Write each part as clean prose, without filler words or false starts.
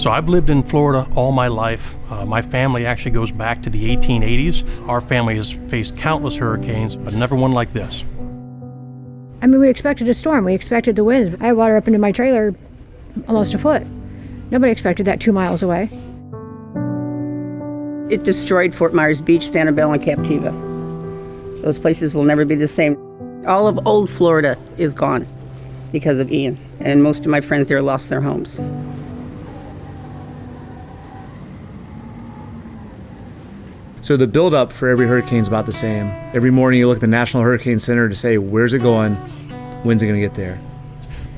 So I've lived in Florida all my life. My family actually goes back to the 1880s. Our family has faced countless hurricanes, but never one like this. I mean, we expected a storm. We expected the winds. I had water up into my trailer almost a foot. Nobody expected that 2 miles away. It destroyed Fort Myers Beach, Sanibel, and Captiva. Those places will never be the same. All of old Florida is gone because of Ian, and most of my friends there lost their homes. So the buildup for every hurricane is about the same. Every morning you look at the National Hurricane Center to say, where's it going? When's it going to get there?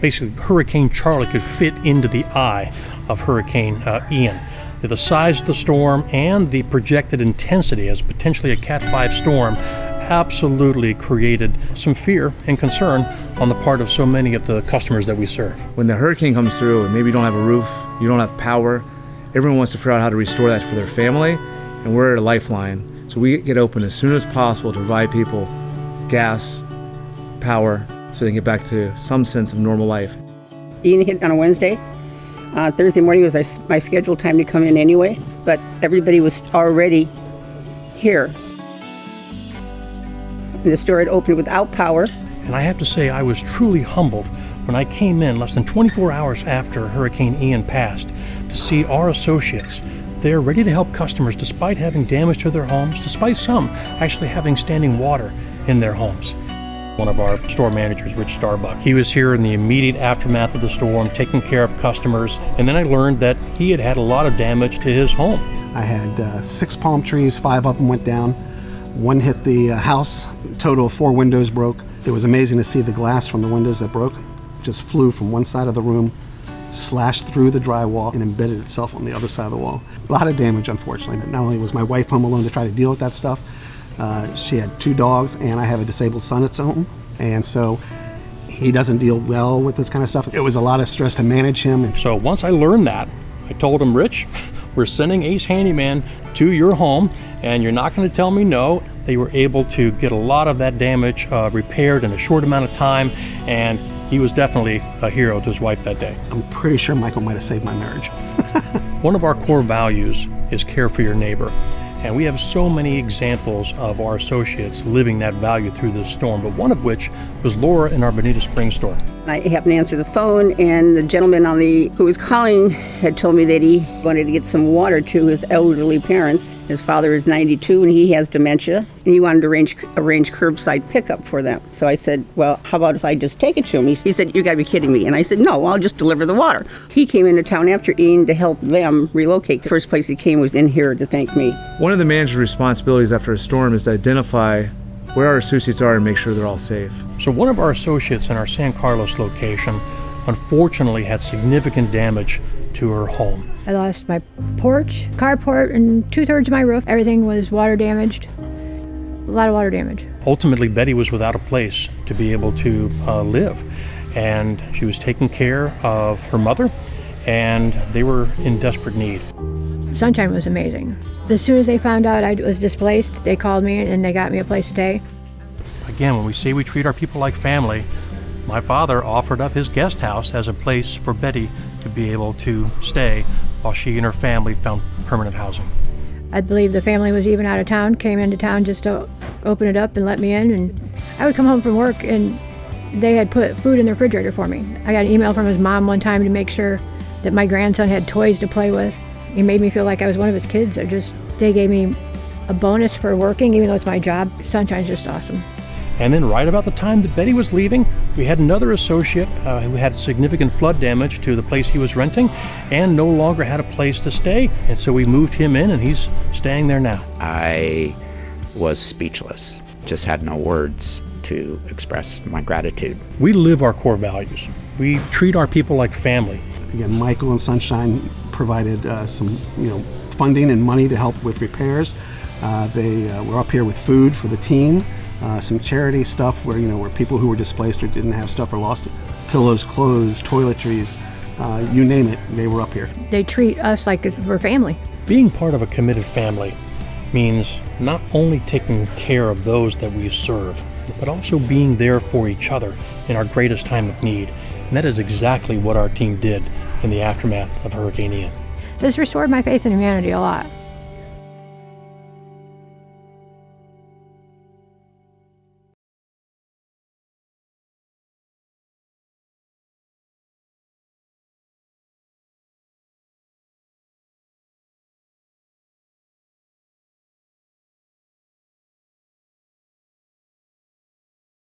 Basically, Hurricane Charlie could fit into the eye of Hurricane Ian. The size of the storm and the projected intensity as potentially a Cat 5 storm absolutely created some fear and concern on the part of so many of the customers that we serve. When the hurricane comes through and maybe you don't have a roof, you don't have power, everyone wants to figure out how to restore that for their family, and we're a lifeline. So we get open as soon as possible to provide people gas, power, so they can get back to some sense of normal life. Ian hit on a Wednesday. Thursday morning was my scheduled time to come in anyway, but everybody was already here. And the store had opened without power. And I have to say, I was truly humbled when I came in less than 24 hours after Hurricane Ian passed to see our associates there ready to help customers despite having damage to their homes, despite some actually having standing water in their homes. One of our store managers, Rich Starbuck, he was here in the immediate aftermath of the storm, taking care of customers, and then I learned that he had had a lot of damage to his home. I had 6 palm trees, 5 of them went down. 1 hit the house, total of 4 windows broke. It was amazing to see the glass from the windows that broke. Just flew from one side of the room, slashed through the drywall, and embedded itself on the other side of the wall. A lot of damage, unfortunately. Not only was my wife home alone to try to deal with that stuff, she had 2 dogs, and I have a disabled son at home, and so he doesn't deal well with this kind of stuff. It was a lot of stress to manage him. So once I learned that, I told him, Rich, we're sending Ace Handyman to your home, and you're not going to tell me no. They were able to get a lot of that damage repaired in a short amount of time, and he was definitely a hero to his wife that day. I'm pretty sure Michael might have saved my marriage. One of our core values is care for your neighbor. And we have so many examples of our associates living that value through this storm, but one of which was Laura in our Bonita Springs store. I happened to answer the phone, and the gentleman who was calling had told me that he wanted to get some water to his elderly parents. His father is 92 and he has dementia, and he wanted to arrange curbside pickup for them. So I said, well, how about if I just take it to him? He said, you gotta be kidding me. And I said, no, I'll just deliver the water. He came into town after Ian to help them relocate. The first place he came was in here to thank me. One of the manager's responsibilities after a storm is to identify where our associates are and make sure they're all safe. So one of our associates in our San Carlos location unfortunately had significant damage to her home. I lost my porch, carport, and 2/3 of my roof. Everything was water damaged. A lot of water damage. Ultimately, Betty was without a place to be able to live, and she was taking care of her mother, and they were in desperate need. Sunshine was amazing. As soon as they found out I was displaced, they called me and they got me a place to stay. Again, when we say we treat our people like family, my father offered up his guest house as a place for Betty to be able to stay while she and her family found permanent housing. I believe the family was even out of town, came into town just to open it up and let me in. And I would come home from work and they had put food in the refrigerator for me. I got an email from his mom one time to make sure that my grandson had toys to play with. He made me feel like I was one of his kids. They gave me a bonus for working, even though it's my job. Sunshine's just awesome. And then right about the time that Betty was leaving, we had another associate who had significant flood damage to the place he was renting and no longer had a place to stay. And so we moved him in and he's staying there now. I was speechless, just had no words to express my gratitude. We live our core values. We treat our people like family. Again, Michael and Sunshine provided some funding and money to help with repairs. They were up here with food for the team, some charity stuff where people who were displaced or didn't have stuff or lost it. Pillows, clothes, toiletries, you name it, they were up here. They treat us like we're family. Being part of a committed family means not only taking care of those that we serve, but also being there for each other in our greatest time of need. And that is exactly what our team did in the aftermath of Hurricane Ian. this restored my faith in humanity a lot.